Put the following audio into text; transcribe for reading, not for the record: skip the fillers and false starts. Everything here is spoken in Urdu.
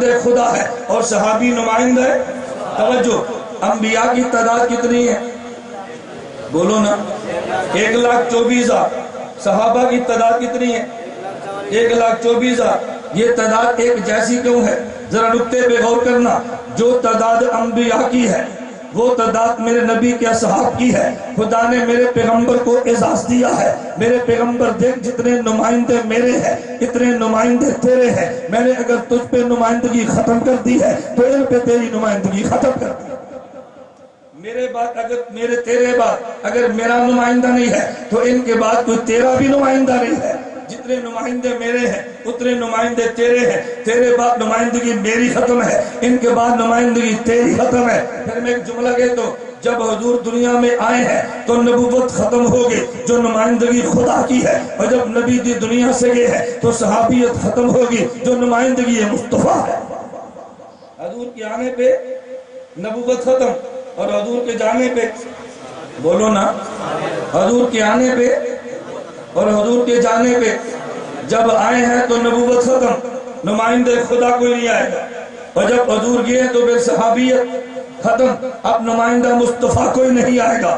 نمائندہ خدا ہے اور صحابی نمائندہ ہے۔ توجہ، انبیاء کی تعداد کتنی ہے؟ بولو نا، 1,24,000۔ صحابہ کی تعداد کتنی ہے؟ 1,24,000۔ یہ تعداد ایک جیسی کیوں ہے؟ ذرا نکتے پہ غور کرنا۔ جو تعداد انبیاء کی ہے وہ تعداد میرے نبی کے اصحاب کی ہے۔ خدا نے میرے پیغمبر کو اعزاز دیا ہے، میرے پیغمبر دیکھ جتنے نمائندے میرے ہیں اتنے نمائندے تیرے ہیں، میں نے اگر تجھ پہ نمائندگی ختم کر دی ہے تو ان پہ تیری نمائندگی ختم کر دی۔ میرے بعد اگر تیرے بعد اگر میرا نمائندہ نہیں ہے تو ان کے بعد کوئی تیرا بھی نمائندہ نہیں ہے۔ جتنے نمائندے میرے ہیں اتنے نمائندے تیرے ہیں، تیرے بعد نمائندگی میری ختم ہے، ان کے بعد نمائندگی تیری ختم ہے۔ پھر میں ایک جملہ کہتا ہوں، جب حضور دنیا میں آئے ہیں تو نبوت ختم ہوگی جو نمائندگی خدا کی ہے، اور جب نبی دی دنیا سے گئے ہیں تو صحابیت ختم ہوگی جو نمائندگی مصطفیٰ ہے۔ حضور کے آنے پہ نبوت ختم اور حضور کے جانے پہ، بولو نا، حضور کے آنے پہ اور حضور کے جانے پہ جب آئے ہیں تو نبوت ختم، نمائندہ خدا کوئی نہیں آئے گا، اور جب حضور گئے تو پھر صحابیت ختم، اب نمائندہ مصطفیٰ کوئی نہیں آئے گا۔